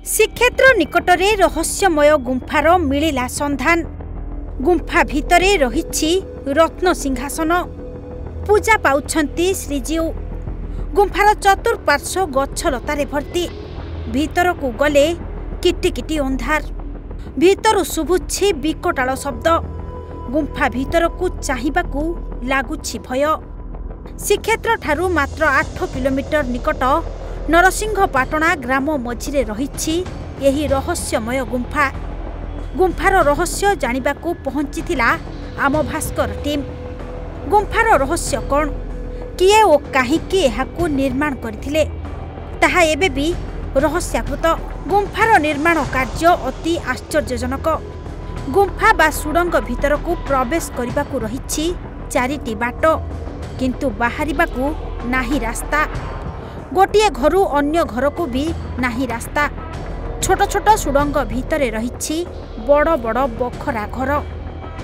श्रीक्षेत्र निकटरे रहस्यमय गुंफार मिलिला संधान। गुंफा भितरे रहिछि रत्न सिंहासन। पूजा पाउछंती श्रीजीउ। गुंफार चतुर्पार्श्व गछलतारे भर्ती। भितरकू गले किटिकिटी अंधार। भितरु शुभुछि विकटाल शब्द। गुंफा भितरकू चाहिबाकू लागुछि भय। श्रीक्षेत्र ठारू मात्र 8 किलोमीटर निकट नरसिंहपाटणा ग्राम मझिरे रहिछि एही रहस्यमय गुंफा। गुंफार रहस्य जानिबाकू पहुंचीथिला आम भास्कर टीम। गुंफार रहस्य कौन, किए ओ काहिकी एहाकू निर्माण करथिले ताहा एबे भी रहस्याकृत। गुंफार निर्माण कार्य अति आश्चर्यजनक। गुंफा बा सुडंग भितरकू प्रवेश करिबाकू रहिछि 4टी बाट, किंतु बाहरिबाकू नाही रास्ता। गोटिए घरु अन्य घरकू भी नाही रास्ता। छोट छोट सुडंग भितरे रहिछि बड़ बड़ बखरा घर।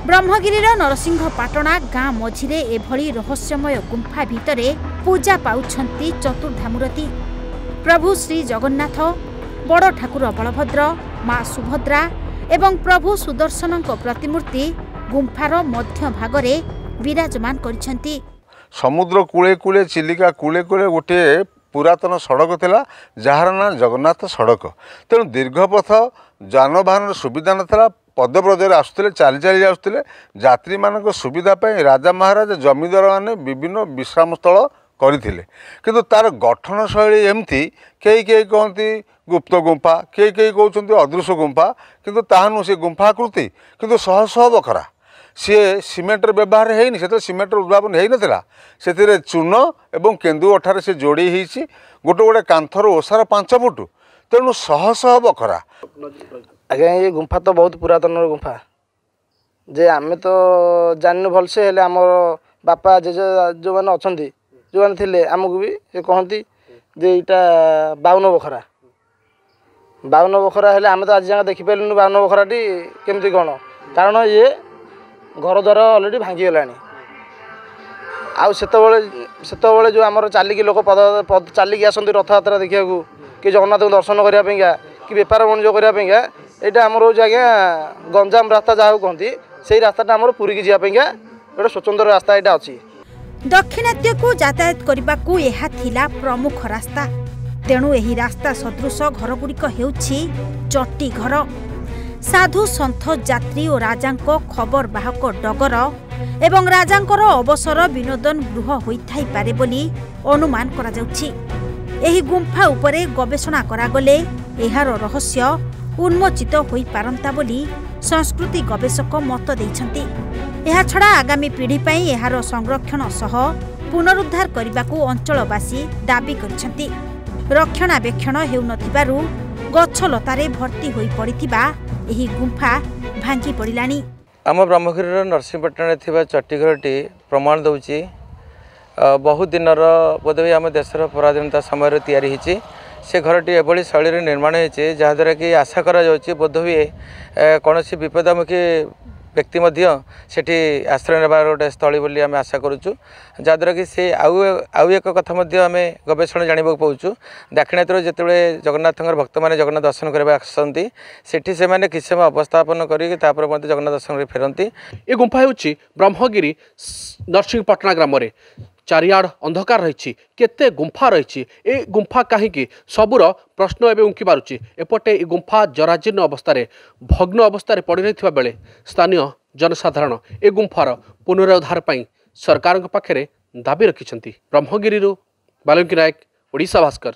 ब्रह्मगिरीर नरसिंहपाटणा गाँ मझिरे एभली रहस्यमय गुंफा भितरे पूजा पाउछंती चतुर्धामूर्ति। प्रभु श्री जगन्नाथ, बड़ ठाकुर बलभद्र, माँ सुभद्रा एवं प्रभु सुदर्शनक प्रतिमूर्ति गुंफार मध्य भागरे विराजमान करिछंती। समुद्र कूले कूले चिलिका कूले कूले गोटे पुरातन सड़क थिला, जार ना जगन्नाथ सड़क। तेणु दीर्घ पथ जानवाहन सुविधा नाला। पदव्रजरे आसुले, चाली चाली आसुले। यात्री मानक सुविधा पाई राजा महाराज जमीदार माने विभिन्न विश्राम स्थल करथिले। किंतु तार गठन शैली एमती, कई कई कहती गुप्त गुंफा, कई कई कहते अदृश्य गुंफा, किंतु ताहानु से गुंफाकृति किंतु शह शह बखरा। सी सीमेंटर व्यवहार होनी, से सीमेंटर उद्भावन हो नाला। से चून एवं केन्दु अठार से जोड़ी होती गोटे गोटे कांथर ओसार 5 फुट। तेणु शह शह बखरा। आज्ञा ये गुंफा तो बहुत पुरातन गुंफा जे आमे तो जानू भलसे। हेले आमर बापा जेजे जो मैंने अच्छा जो मैंने थे आमको भी से कहती जे यहाँ 52 बखरा। 52 बखरा हेले आमे तो आज जाए देखिपारूँ 52 बखराटी केमती कौन, कारण ये घर द्वार अलरेडी भांगी गलानी। आतबले जो आमर चलिकी लोक पद चलिकी आसती रथयात्रा देखा कि जगन्नाथ को दर्शन करने कि बेपार वाणिज्य करने यहाँ आमर हूँ आज्ञा गंजाम रास्ता जहाँ कहती से रास्ता आमर पुरी की जावाई गोटे स्वतंत्र रास्ता यहाँ अच्छी। दक्षिणात्य को यातायात करने यह थिला प्रमुख रास्ता। तेणु यही रास्ता सदृश घरगुड़िक हेउछि चट्टी घर। साधु सन्थ यात्री और राजांको खबर बाहक डगर एवं राजांकर अवसर विनोदन गृह होइथाइ पारे बोली अनुमान करा जाउछि। एही गुंफा उपरे गवेषणा करागले एहार रहस्य उन्मोचित होई पारंता बोली संस्कृति गवेषक मत दैछन्ति। एहा छडा आगामी पीढ़ी पई एहार संरक्षण सह पुनरुद्धार करबाकू अंचलवासी दाबी करिछन्ति। रक्षणाबेक्षण हेउ नथिबारु गछलतारे भर्ती होई पड़िथिबा एही गुंफा भांगी पड़िलानी। आम ब्रह्मगिरी नरसिंहपाटणा थिबा चट्टीघरटी प्रमाण दउची बहुत दिनर बोधवे आम देशर पराधीनता समय तैयारी होती। से घरटी एभली शैली निर्माण होती जहाद्वारा कि आशा करा बोधवे कौन विपदमुखी व्यक्ति सेठी आश्रय नेबार गोटे स्थली बोली आम आशा करुचु। जहाद्वारा कि से आउ एक कथा आम गवेषणा जानवा पाऊँ। दाक्षिणात्य जिते जगन्नाथ भक्त मैंने जगन्नाथ दर्शन करने आसती सेठी से माने किसी समय अवस्थापन करके जगन्नाथ दर्शन कर फेरती। ये गुंफा होची ब्रह्मगिरी नरसिंहपाटणा ग्राम में चारिआड अंधकार रही। केते गुंफा रही ए गुंफा कहीं सबूर प्रश्न एवं उंकी पारुची। एपटे ए गुंफा जराजीर्ण अवस्था भग्न अवस्था पड़ रही बेले स्थानीय जनसाधारण ए गुंफार पुनरुद्धार पर सरकार पाखे दाबी रखिंट। ब्रह्मगिरी बाल्मीकि नायक, ओडिशा भास्कर।